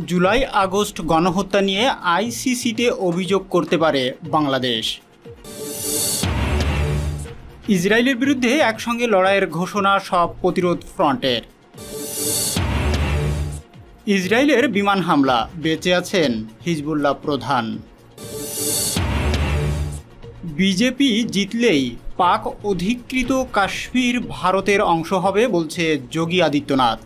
July August গণহত্যা নিয়ে আইসিসিতে অভিযোগ করতে পারে বাংলাদেশ। ইসরায়েলের বিরুদ্ধে একসঙ্গে লড়াইয়ের ঘোষণা সব প্রতিরোধ ফ্রন্টের। ইসরায়েলের বিমান হামলা, বেঁচে আছেন হিজবুল্লাহ প্রধান। বিজেপি জিতলেই পাক অধিকৃত কাশ্মীর ভারতের অংশ হবে বলছে যোগী আদিত্যনাথ।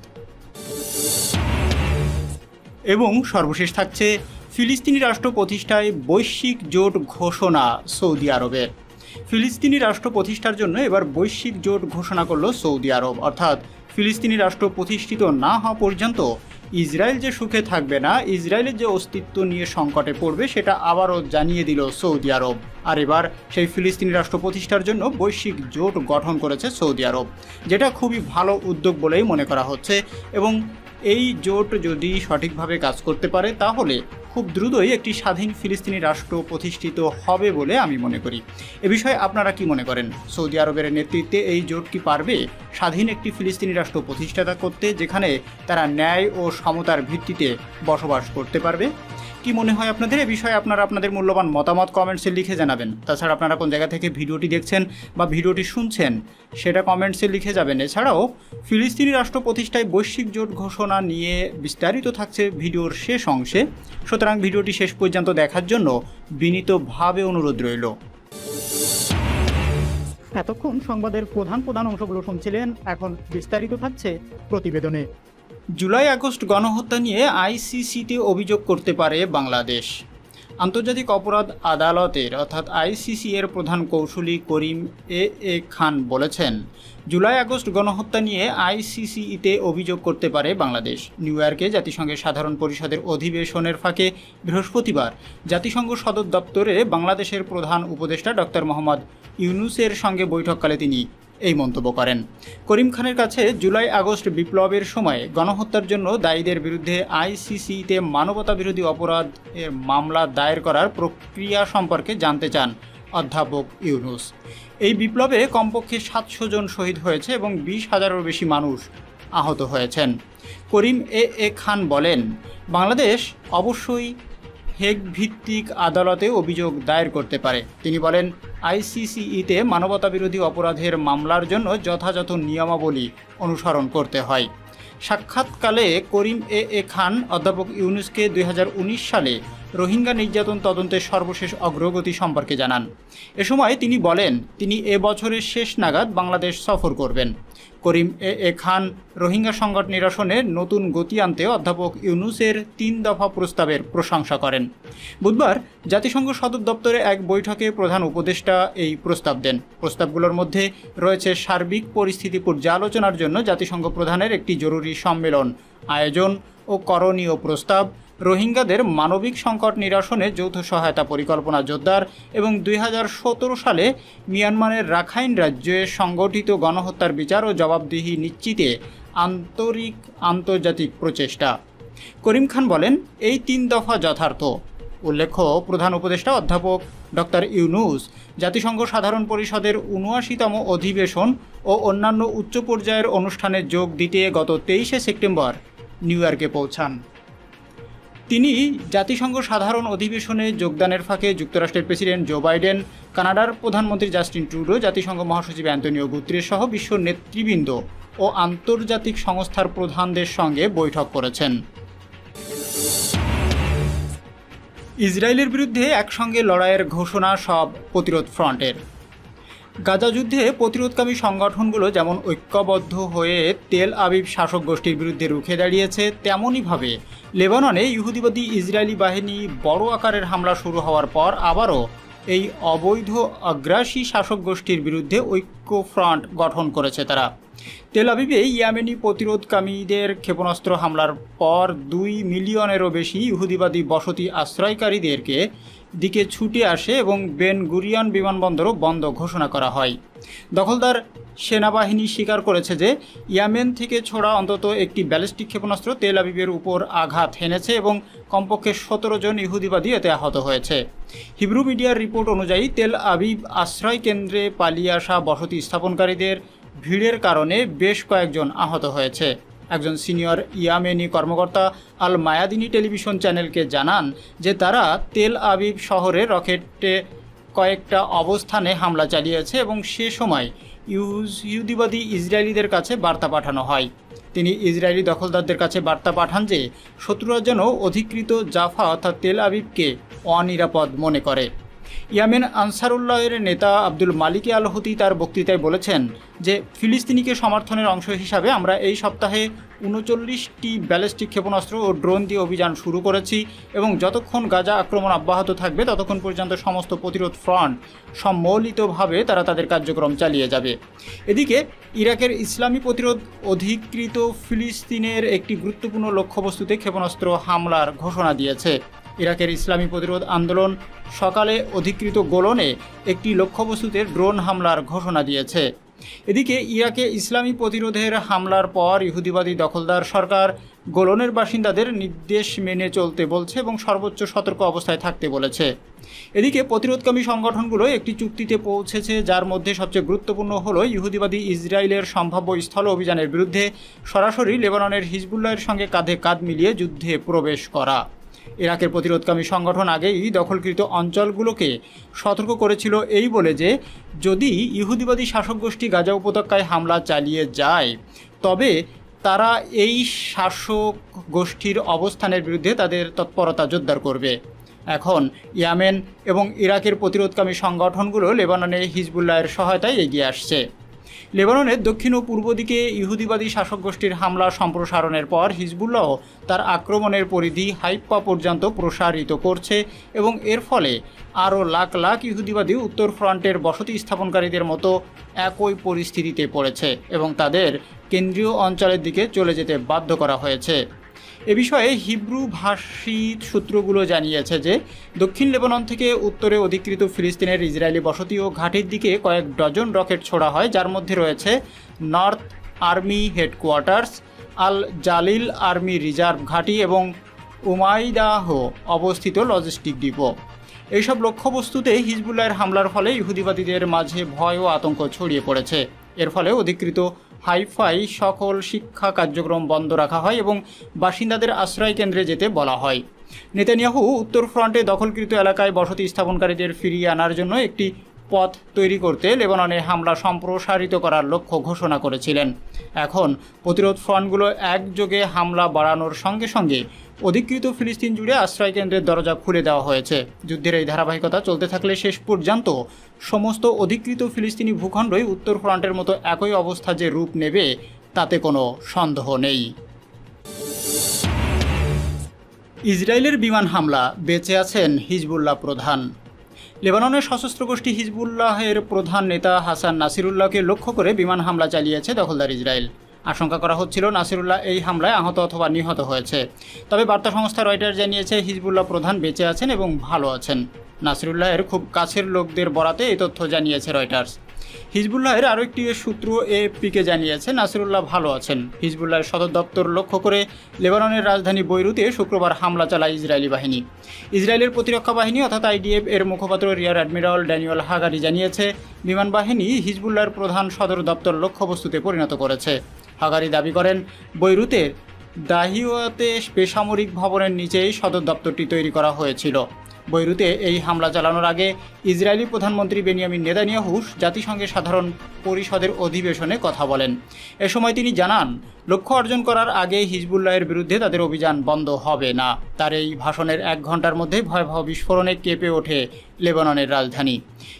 এবং সর্বশেষ থাকছে ফিলিস্তিনি রাষ্ট্র প্রতিষ্ঠায় বৈশ্বিক জোট ঘোষণা সৌদি আরবের। ফিলিস্তিনি রাষ্ট্র প্রতিষ্ঠার জন্য এবার বৈশ্বিক জোট ঘোষণা করল সৌদি আরব, অর্থাৎ ফিলিস্তিনি রাষ্ট্র প্রতিষ্ঠিত না হওয়া পর্যন্ত ইসরায়েল যে সুখে থাকবে না, ইসরায়েলের যে অস্তিত্ব নিয়ে সংকটে পড়বে সেটা আবারও জানিয়ে দিল সৌদি আরব। আর এবার সেই ফিলিস্তিনি রাষ্ট্র প্রতিষ্ঠার জন্য বৈশ্বিক জোট গঠন করেছে সৌদি আরব, যেটা খুবই ভালো উদ্যোগ বলেই মনে করা হচ্ছে। এবং এই জোট যদি সঠিকভাবে কাজ করতে পারে তাহলে খুব দ্রুতই একটি স্বাধীন ফিলিস্তিনি রাষ্ট্র প্রতিষ্ঠিত হবে বলে আমি মনে করি। এ বিষয়ে আপনারা কি মনে করেন? সৌদি আরবের নেতৃত্বে এই জোট কি পারবে স্বাধীন একটি ফিলিস্তিনি রাষ্ট্র প্রতিষ্ঠা করতে, যেখানে তারা ন্যায় ও সমতার ভিত্তিতে বসবাস করতে পারবে? কি মনে হয় আপনাদের? এ বিষয়ে আপনারা আপনাদের মূল্যবান মতামত কমেন্টসে লিখে জানাবেন। তাছাড়া আপনারা কোন জায়গা থেকে ভিডিওটি দেখছেন বা ভিডিওটি শুনছেন সেটা কমেন্টসে লিখে যাবেন। এছাড়াও ফিলিস্তিনি রাষ্ট্র প্রতিষ্ঠায় বৈশ্বিক জোট ঘোষণা নিয়ে বিস্তারিত থাকছে ভিডিওর শেষ অংশে, সুতরাং ভিডিওটি শেষ পর্যন্ত দেখার জন্য বিনীতভাবে অনুরোধ রইল। এতক্ষণ সংবাদের প্রধান অংশগুলো শুনছিলেন, এখন বিস্তারিত থাকছে প্রতিবেদনে। জুলাই আগস্ট গণহত্যা নিয়ে আইসিসিতে অভিযোগ করতে পারে বাংলাদেশ। আন্তর্জাতিক অপরাধ আদালতের অর্থাৎ আইসিসি এর প্রধান কৌঁসুলি করিম এ খান বলেছেন, জুলাই আগস্ট গণহত্যা নিয়ে আইসিসিতে অভিযোগ করতে পারে বাংলাদেশ। নিউ ইয়র্কে জাতিসংঘের সাধারণ পরিষদের অধিবেশনের ফাঁকে বৃহস্পতিবার জাতিসংঘ সদর দপ্তরে বাংলাদেশের প্রধান উপদেষ্টা ডক্টর মোহাম্মদ ইউনূসের সঙ্গে বৈঠককালে তিনি এই মন্তব্য করেন। করিম খানের কাছে জুলাই আগস্ট বিপ্লবের সময় গণহত্যার জন্য দায়ীদের বিরুদ্ধে আইসিসিতে মানবতা বিরোধী অপরাধের মামলা দায়ের করার প্রক্রিয়া সম্পর্কে জানতে চান অধ্যাপক ইউনূস। এই বিপ্লবে কমপক্ষে 700 জন শহীদ হয়েছে এবং 20,000-এরও বেশি মানুষ আহত হয়েছেন। করিম এ খান বলেন, বাংলাদেশ অবশ্যই হেগ ভিত্তিক আদালতে অভিযোগ দায়ের করতে পারে। তিনি বলেন, আইসিসিতে মানবতা বিরোধী অপরাধের মামলার জন্য যথাযথ নিয়মাবলী অনুসরণ করতে হয়। সাক্ষাৎকালে করিম এ খান অধ্যাপক ইউনূসকে 2019 সালে রোহিঙ্গা নির্যাতন তদন্তের সর্বশেষ অগ্রগতি সম্পর্কে জানান। এ সময় তিনি বলেন, তিনি এ বছরের শেষ নাগাদ বাংলাদেশ সফর করবেন। করিম এ খান রোহিঙ্গা সংকট নিরসনে নতুন গতি আনতে অধ্যাপক ইউনূসের 3 দফা প্রস্তাবের প্রশংসা করেন। বুধবার জাতিসংঘ সদর দপ্তরে এক বৈঠকে প্রধান উপদেষ্টা এই প্রস্তাব দেন। প্রস্তাবগুলোর মধ্যে রয়েছে সার্বিক পরিস্থিতি পর্যালোচনার জন্য জাতিসংঘ প্রধানের একটি জরুরি সম্মেলন আয়োজন ও করণীয় প্রস্তাব, রোহিঙ্গাদের মানবিক সংকট নিরসনে যৌথ সহায়তা পরিকল্পনা জোরদার এবং 2017 সালে মিয়ানমারের রাখাইন রাজ্যে সংগঠিত গণহত্যার বিচার ও জবাবদিহি নিশ্চিতে আন্তর্জাতিক প্রচেষ্টা। করিম খান বলেন, এই 3 দফা যথার্থ। উল্লেখ্য, প্রধান উপদেষ্টা অধ্যাপক ডক্টর ইউনূস জাতিসংঘ সাধারণ পরিষদের 79তম অধিবেশন ও অন্যান্য উচ্চ পর্যায়ের অনুষ্ঠানে যোগ দিতে গত 23শে সেপ্টেম্বর নিউ ইয়র্কে পৌঁছান। তিনি জাতিসংঘ সাধারণ অধিবেশনে যোগদানের ফাঁকে যুক্তরাষ্ট্রের প্রেসিডেন্ট জো বাইডেন, কানাডার প্রধানমন্ত্রী জাস্টিন ট্রুডো, জাতিসংঘ মহাসচিব অ্যান্তোনিও গুতেরেস সহ বিশ্ব নেতৃবৃন্দ ও আন্তর্জাতিক সংস্থার প্রধানদের সঙ্গে বৈঠক করেছেন। ইসরায়েলের বিরুদ্ধে একসঙ্গে লড়াইয়ের ঘোষণা সব প্রতিরোধ ফ্রন্টের। গাজা যুদ্ধে প্রতিরোধকামী সংগঠনগুলো যেমন ঐক্যবদ্ধ হয়ে তেল আবিব শাসক গোষ্ঠীর বিরুদ্ধে রুখে দাঁড়িয়েছে, তেমনইভাবে লেবাননে ইহুদিবাদী ইসরায়েলি বাহিনী বড় আকারের হামলা শুরু হওয়ার পর আবারও এই অবৈধ আগ্রাসী শাসক গোষ্ঠীর বিরুদ্ধে ঐক্য ফ্রন্ট গঠন করেছে তারা। তেল আবিবে ইয়েমেনি প্রতিরোধকামীদের ক্ষেপণাস্ত্র হামলার পর 2 মিলিয়নেরও বেশি ইহুদিবাদী বসতি আশ্রয়কারীদেরকে দিকে ছুটে আসে এবং বেন গুরিয়ন বিমানবন্দরও বন্ধ ঘোষণা করা হয়। দখলদার সেনাবাহিনী স্বীকার করেছে যে ইয়েমেন থেকে ছোড়া অন্তত একটি ব্যালিস্টিক ক্ষেপণাস্ত্র তেল আবিবের উপর আঘাত হেনেছে এবং কমপক্ষে 17 জন ইহুদিবাদী এতে আহত হয়েছে। হিব্রু মিডিয়ার রিপোর্ট অনুযায়ী তেল আবিব আশ্রয় কেন্দ্রে পালিয়ে আসা বসতি স্থাপনকারীদের ভিড়ের কারণে বেশ কয়েকজন আহত হয়েছে। একজন সিনিয়র ইয়েমেনি কর্মকর্তা আল মায়াদিনী টেলিভিশন চ্যানেলকে জানান যে তারা তেল আবিব শহরে রকেটে কয়েকটা অবস্থানে হামলা চালিয়েছে এবং সে সময় ইহুদিবাদী ইসরায়েলিদের কাছে বার্তা পাঠানো হয়। তিনি ইসরায়েলি দখলদারদের কাছে বার্তা পাঠান যে শত্রুরা যেন অধিকৃত জাফা অর্থাৎ তেল আবিবকে অনিরাপদ মনে করে। ইয়েমেন আনসারুল্লাহের নেতা আব্দুল মালিক আল হুতি তার বক্তৃতায় বলেছেন যে ফিলিস্তিনিকে সমর্থনের অংশ হিসাবে আমরা এই সপ্তাহে ৩৯টি ব্যালিস্টিক ক্ষেপণাস্ত্র ও ড্রোন দিয়ে অভিযান শুরু করেছি এবং যতক্ষণ গাজা আক্রমণ অব্যাহত থাকবে ততক্ষণ পর্যন্ত সমস্ত প্রতিরোধ ফ্রন্ট সম্মিলিতভাবে তারা তাদের কার্যক্রম চালিয়ে যাবে। এদিকে ইরাকের ইসলামী প্রতিরোধ অধিকৃত ফিলিস্তিনের একটি গুরুত্বপূর্ণ লক্ষ্যবস্তুতে ক্ষেপণাস্ত্র হামলার ঘোষণা দিয়েছে। ইরাকের ইসলামী প্রতিরোধ আন্দোলন সকালে অধিকৃত গোলনে একটি লক্ষ্যবস্তুতে ড্রোন হামলার ঘোষণা দিয়েছে। এদিকে ইরাকে ইসলামী প্রতিরোধের হামলার পর ইহুদিবাদী দখলদার সরকার গোলনের বাসিন্দাদের নির্দেশ মেনে চলতে বলছে এবং সর্বোচ্চ সতর্ক অবস্থায় থাকতে বলেছে। এদিকে প্রতিরোধকামী সংগঠনগুলো একটি চুক্তিতে পৌঁছেছে, যার মধ্যে সবচেয়ে গুরুত্বপূর্ণ হল ইহুদিবাদী ইসরায়েলের সম্ভাব্য স্থল অভিযানের বিরুদ্ধে সরাসরি লেবাননের হিজবুল্লাহের সঙ্গে কাঁধে কাঁধ মিলিয়ে যুদ্ধে প্রবেশ করা। ইরাকের প্রতিরোধকামী সংগঠন আগেই দখলকৃত অঞ্চলগুলোকে সতর্ক করেছিল এই বলে যে যদি ইহুদিবাদী শাসক গোষ্ঠী গাজা উপত্যকায় হামলা চালিয়ে যায় তবে তারা এই শাসক গোষ্ঠীর অবস্থানের বিরুদ্ধে তাদের তৎপরতা জোরদার করবে। এখন ইয়েমেন এবং ইরাকের প্রতিরোধকামী সংগঠনগুলো লেবাননে হিজবুল্লাহের সহায়তায় এগিয়ে আসছে। লেবাননের দক্ষিণ ও পূর্ব দিকে ইহুদিবাদী শাসক গোষ্ঠীর হামলা সম্প্রসারণের পর হিজবুল্লাহ তার আক্রমণের পরিধি হাইফা পর্যন্ত প্রসারিত করছে এবং এর ফলে আরও লাখ লাখ ইহুদিবাদী উত্তর ফ্রন্টের বসতি স্থাপনকারীদের মতো একই পরিস্থিতিতে পড়েছে এবং তাদের কেন্দ্রীয় অঞ্চলের দিকে চলে যেতে বাধ্য করা হয়েছে। এ বিষয়ে হিব্রু ভাষী সূত্রগুলো জানিয়েছে যে দক্ষিণ লেবানন থেকে উত্তরে অধিকৃত ফিলিস্তিনের ইসরায়েলি বসতি ও ঘাঁটির দিকে কয়েক ডজন রকেট ছোড়া হয়, যার মধ্যে রয়েছে নর্থ আর্মি হেডকোয়ার্টার্স, আল জালিল আর্মি রিজার্ভ ঘাঁটি এবং উমাইদাহ অবস্থিত লজিস্টিক ডিপো। এইসব লক্ষ্যবস্তুতে হিজবুল্লাহের হামলার ফলে ইহুদিবাদীদের মাঝে ভয় ও আতঙ্ক ছড়িয়ে পড়েছে। এর ফলে অধিকৃত হাইফাই সকল শিক্ষা কার্যক্রম বন্ধ রাখা হয় এবং বাসিন্দাদের আশ্রয় কেন্দ্রে যেতে বলা হয়। নেতানিয়াহু উত্তর ফ্রন্টে দখলকৃত এলাকায় বসতি স্থাপনকারীদের ফিরিয়ে আনার জন্য একটি পথ তৈরি করতে লেবাননে হামলা সম্প্রসারিত করার লক্ষ্য ঘোষণা করেছিলেন। এখন প্রতিরোধ ফ্রন্টগুলো একযোগে হামলা বাড়ানোর সঙ্গে সঙ্গে অধিকৃত ফিলিস্তিন জুড়ে আশ্রয় কেন্দ্রের দরজা খুলে দেওয়া হয়েছে। যুদ্ধের এই ধারাবাহিকতা চলতে থাকলে শেষ পর্যন্ত সমস্ত অধিকৃত ফিলিস্তিনি ভূখণ্ডই উত্তর ফ্রন্টের মতো একই অবস্থা যে রূপ নেবে তাতে কোনো সন্দেহ নেই। ইসরায়েলের বিমান হামলা, বেঁচে আছেন হিজবুল্লাহ প্রধান। লেবাননের সশস্ত্র গোষ্ঠী হিজবুল্লাহের প্রধান নেতা হাসান নাসিরুল্লাহকে লক্ষ্য করে বিমান হামলা চালিয়েছে দখলদার ইসরায়েল। আশঙ্কা করা হচ্ছিল নাসিরুল্লাহ এই হামলায় আহত অথবা নিহত হয়েছে। তবে বার্তা সংস্থা রয়টার্স জানিয়েছে হিজবুল্লাহ প্রধান বেঁচে আছেন এবং ভালো আছেন। নাসিরুল্লাহের খুব কাছের লোকদের বরাতে এই তথ্য জানিয়েছে রয়টার্স। হিজবুল্লাহের আরও একটি সূত্র এএফপিকে জানিয়েছে নাসিরুল্লাহ ভালো আছেন। হিজবুল্লাহের সদর দপ্তর লক্ষ্য করে লেবাননের রাজধানী বৈরুতে শুক্রবার হামলা চালায় ইসরায়েলি বাহিনী। ইসরায়েলের প্রতিরক্ষা বাহিনী অর্থাৎ আইডিএফ এর মুখপাত্র রিয়ার অ্যাডমিরাল ড্যানিয়েল হাগারি জানিয়েছে বিমান বাহিনী হিজবুল্লাহর প্রধান সদর দপ্তর লক্ষ্যবস্তুতে পরিণত করেছে। হাগারি দাবি করেন বৈরুতের দাহিওয়াতে বেসামরিক ভবনের নিচেই সদর দপ্তরটি তৈরি করা হয়েছিল। বৈরুতে এই হামলা চালানোর আগে ইসরায়েলি প্রধানমন্ত্রী বেনিয়ামিন নেতানিয়াহু জাতিসংঘের সাধারণ পরিষদের অধিবেশনে কথা বলেন। এ সময় তিনি জানান লক্ষ্য অর্জন করার আগে হিজবুল্লাহের বিরুদ্ধে তাদের অভিযান বন্ধ হবে না। তার এই ভাষণের 1 ঘন্টার মধ্যে ভয়াবহ বিস্ফোরণে কেঁপে ওঠে লেবাননের রাজধানী।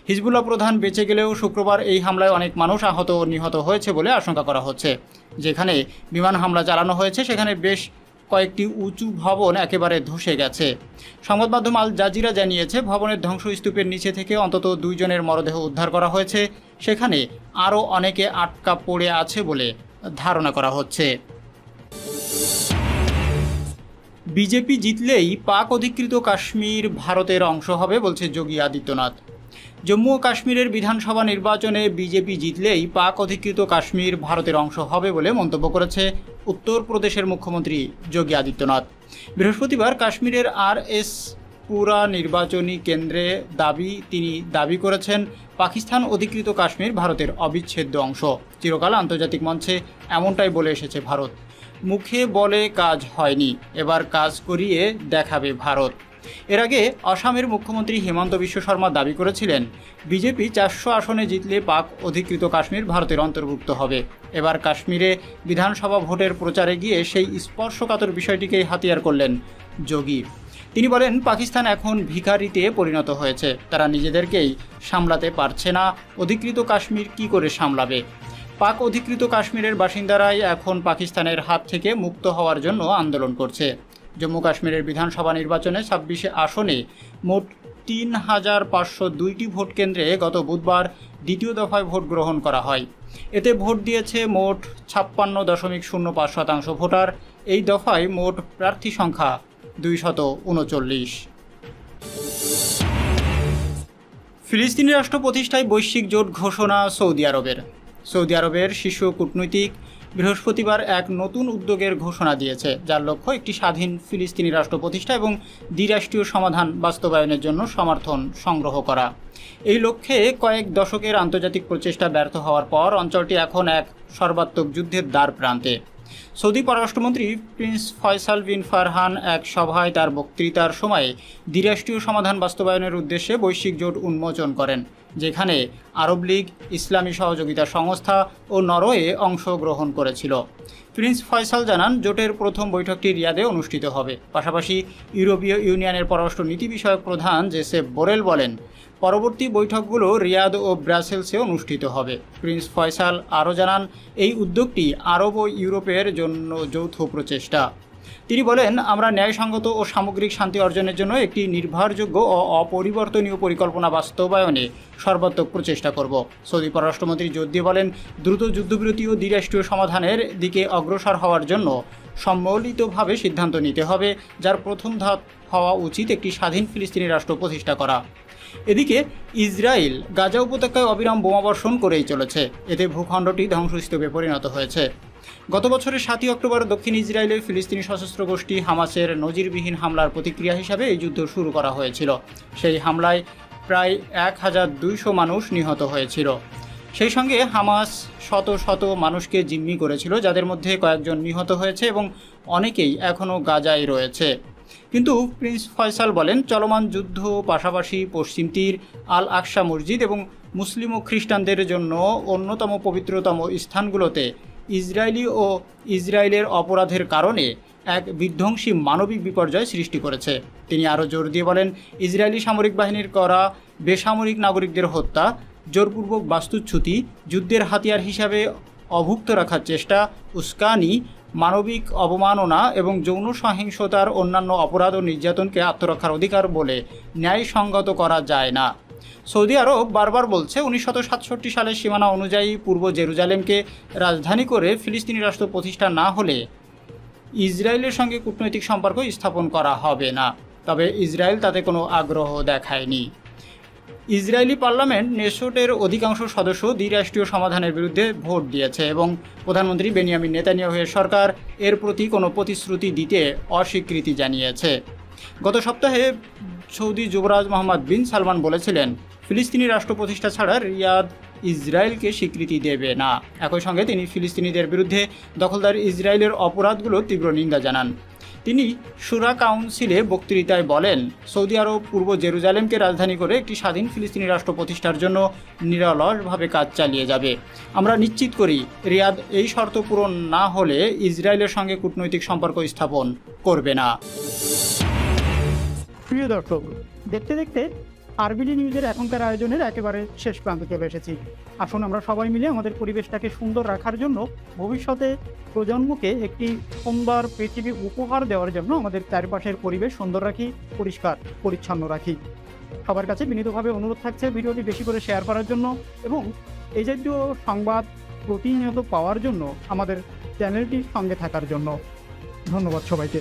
হিজবুল্লাহ প্রধান বেঁচে গেলেও শুক্রবার এই হামলায় অনেক মানুষ আহত ও নিহত হয়েছে বলে আশঙ্কা করা হচ্ছে। যেখানে বিমান হামলা চালানো হয়েছে সেখানে বেশ কয়েকটি উঁচু ভবন একেবারে ধসে গেছে। সংবাদ মাধ্যম আল জাজিরা জানিয়েছে ভবনের ধ্বংসস্তূপের নিচে থেকে অন্তত 2 জনের মরদেহ উদ্ধার করা হয়েছে। সেখানে আরও অনেকে আটকা পড়ে আছে বলে ধারণা করা হচ্ছে। বিজেপি জিতলেই পাক অধিকৃত কাশ্মীর ভারতের অংশ হবে বলছে যোগী আদিত্যনাথ। জম্মু ও কাশ্মীরের বিধানসভা নির্বাচনে বিজেপি জিতলেই পাক অধিকৃত কাশ্মীর ভারতের অংশ হবে বলে মন্তব্য করেছে উত্তরপ্রদেশের মুখ্যমন্ত্রী যোগী আদিত্যনাথ। বৃহস্পতিবার কাশ্মীরের RS পুরা নির্বাচনী কেন্দ্রে তিনি দাবি করেছেন পাকিস্তান অধিকৃত কাশ্মীর ভারতের অবিচ্ছেদ্য অংশ। চিরকাল আন্তর্জাতিক মঞ্চে এমনটাই বলে এসেছে ভারত। মুখে বলে কাজ হয়নি, এবার কাজ করিয়ে দেখাবে ভারত। এর আগে আসামের মুখ্যমন্ত্রী হিমন্ত বিশ্ব শর্মা দাবি করেছিলেন বিজেপি 400 আসনে জিতলে পাক অধিকৃত কাশ্মীর ভারতের অন্তর্ভুক্ত হবে। এবার কাশ্মীরে বিধানসভা ভোটের প্রচারে গিয়ে সেই স্পর্শকাতর বিষয়টিকেই হাতিয়ার করলেন যোগী। তিনি বলেন, পাকিস্তান এখন ভিখারিতে পরিণত হয়েছে, তারা নিজেদেরকেই সামলাতে পারছে না, অধিকৃত কাশ্মীর কি করে সামলাবে। পাক অধিকৃত কাশ্মীরের বাসিন্দারাই এখন পাকিস্তানের হাত থেকে মুক্ত হওয়ার জন্য আন্দোলন করছে। জম্মু কাশ্মীরের বিধানসভা নির্বাচনে 26 আসনে মোট 3,502টি ভোট কেন্দ্রে গত বুধবার দ্বিতীয় দফায় ভোট গ্রহণ করা হয়। এতে ভোট দিয়েছে মোট 56.05% ভোটার। এই দফায় মোট প্রার্থী সংখ্যা 239। ফিলিস্তিনি রাষ্ট্র প্রতিষ্ঠায় বৈশ্বিক জোট ঘোষণা সৌদি আরবের। সৌদি আরবের শীর্ষ কূটনৈতিক বৃহস্পতিবার এক নতুন উদ্যোগের ঘোষণা দিয়েছে, যার লক্ষ্য একটি স্বাধীন ফিলিস্তিনি রাষ্ট্র প্রতিষ্ঠা এবং দ্বিরাষ্ট্রীয় সমাধান বাস্তবায়নের জন্য সমর্থন সংগ্রহ করা। এই লক্ষ্যে কয়েক দশকের আন্তর্জাতিক প্রচেষ্টা ব্যর্থ হওয়ার পর অঞ্চলটি এখন এক সর্বাত্মক যুদ্ধের দ্বার প্রান্তে। সৌদি পররাষ্ট্রমন্ত্রী প্রিন্স ফয়সাল বিন ফারহান এক সভায় তার বক্তৃতার সময় দ্বিরাষ্ট্রীয় সমাধান বাস্তবায়নের উদ্দেশ্যে বৈশ্বিক জোট উন্মোচন করেন, যেখানে আরব লীগ, ইসলামী সহযোগিতা সংস্থা ও নরওয়ে অংশগ্রহণ করেছিল। প্রিন্স ফয়সাল জানান, জোটের প্রথম বৈঠকটি রিয়াদে অনুষ্ঠিত হবে। পাশাপাশি ইউরোপীয় ইউনিয়নের পররাষ্ট্র নীতি বিষয়ক প্রধান জোসেপ বোরেল বলেন, পরবর্তী বৈঠকগুলো রিয়াদ ও ব্রাসেলসে অনুষ্ঠিত হবে। প্রিন্স ফয়সাল আরও জানান, এই উদ্যোগটি আরব ও ইউরোপের জন্য যৌথ প্রচেষ্টা। তিনি বলেন, আমরা ন্যায়সঙ্গত ও সামগ্রিক শান্তি অর্জনের জন্য একটি নির্ভরযোগ্য ও অপরিবর্তনীয় পরিকল্পনা বাস্তবায়নে সর্বাত্মক প্রচেষ্টা করব। সৌদি পররাষ্ট্রমন্ত্রী জোর দিয়ে বলেন, দ্রুত যুদ্ধবিরতি ও দ্বিরাষ্ট্রীয় সমাধানের দিকে অগ্রসর হওয়ার জন্য সম্মিলিতভাবে সিদ্ধান্ত নিতে হবে, যার প্রথম ধাপ হওয়া উচিত একটি স্বাধীন ফিলিস্তিনি রাষ্ট্র প্রতিষ্ঠা করা। এদিকে ইসরায়েল গাজা উপত্যকায় অবিরাম বোমাবর্ষণ করেই চলেছে। এতে ভূখণ্ডটি ধ্বংসস্তূপে পরিণত হয়েছে। গত বছরের 7 অক্টোবর দক্ষিণ ইসরায়েলে ফিলিস্তিনি সশস্ত্র গোষ্ঠী হামাসের নজিরবিহীন হামলার প্রতিক্রিয়া হিসাবে এই যুদ্ধ শুরু করা হয়েছিল। সেই হামলায় প্রায় 1200 মানুষ নিহত হয়েছিল। সেই সঙ্গে হামাস শত শত মানুষকে জিম্মি করেছিল, যাদের মধ্যে কয়েকজন নিহত হয়েছে এবং অনেকেই এখনও গাজায় রয়েছে। কিন্তু প্রিন্স ফয়সাল বলেন, চলমান যুদ্ধ পাশাপাশি পশ্চিম তীর, আল আকসা মসজিদ এবং মুসলিম ও খ্রিস্টানদের জন্য অন্যতম পবিত্রতম স্থানগুলোতে ইসরায়েলি ও ইসরায়েলের অপরাধের কারণে এক বিধ্বংসী মানবিক বিপর্যয় সৃষ্টি করেছে। তিনি আরও জোর দিয়ে বলেন, ইসরায়েলি সামরিক বাহিনীর করা বেসামরিক নাগরিকদের হত্যা, জোরপূর্বক বাস্তুচ্যুতি, যুদ্ধের হাতিয়ার হিসাবে অভুক্ত রাখার চেষ্টা, উস্কানি, মানবিক অবমাননা এবং যৌন সহিংসতার অন্যান্য অপরাধ ও নির্যাতনকে আত্মরক্ষার অধিকার বলে ন্যায়সঙ্গত করা যায় না। সৌদি আরব বারবার বলছে, 1967 সালের সীমানা অনুযায়ী পূর্ব জেরুজালেমকে রাজধানী করে ফিলিস্তিনি রাষ্ট্র প্রতিষ্ঠা না হলে ইসরায়েলের সঙ্গে কূটনৈতিক সম্পর্ক স্থাপন করা হবে না। তবে ইসরায়েল তাতে কোনো আগ্রহ দেখায়নি। ইসরায়েলি পার্লামেন্ট নেসোটের অধিকাংশ সদস্য দ্বিরাষ্ট্রীয় সমাধানের বিরুদ্ধে ভোট দিয়েছে এবং প্রধানমন্ত্রী বেনিয়ামিন নেতানিয়াহুর সরকার এর প্রতি কোনো প্রতিশ্রুতি দিতে অস্বীকৃতি জানিয়েছে। গত সপ্তাহে সৌদি যুবরাজ মোহাম্মদ বিন সালমান বলেছিলেন, ফিলিস্তিনি রাষ্ট্র প্রতিষ্ঠা ছাড়া রিয়াদ ইসরায়েলকে স্বীকৃতি দেবে না। একই সঙ্গে তিনি ফিলিস্তিনিদের বিরুদ্ধে দখলদার ইসরায়েলের অপরাধগুলোর তীব্র নিন্দা জানান। তিনি শুরা কাউন্সিলে বক্তৃতায় বলেন, সৌদি আরব পূর্ব জেরুজালেমকে রাজধানী করে একটি স্বাধীন ফিলিস্তিনি রাষ্ট্র প্রতিষ্ঠার জন্য নিরলসভাবে কাজ চালিয়ে যাবে। আমরা নিশ্চিত করি, রিয়াদ এই শর্ত পূরণ না হলে ইসরায়েলের সঙ্গে কূটনৈতিক সম্পর্ক স্থাপন করবে না। প্রিয় দর্শক, দেখতে দেখতে আরবিডি নিউজের এখনকার আয়োজনের একেবারে শেষ প্রান্তে চলে এসেছি। আসুন আমরা সবাই মিলে আমাদের পরিবেশটাকে সুন্দর রাখার জন্য, ভবিষ্যতে প্রজন্মকে একটি সুন্দর পৃথিবী উপহার দেওয়ার জন্য আমাদের চারপাশের পরিবেশ সুন্দর রাখি, পরিষ্কার পরিচ্ছন্ন রাখি। সবার কাছে বিনীতভাবে অনুরোধ থাকছে ভিডিওটি বেশি করে শেয়ার করার জন্য এবং এই জাতীয় সংবাদ প্রতিনিয়ত পাওয়ার জন্য আমাদের চ্যানেলটির সঙ্গে থাকার জন্য। ধন্যবাদ সবাইকে।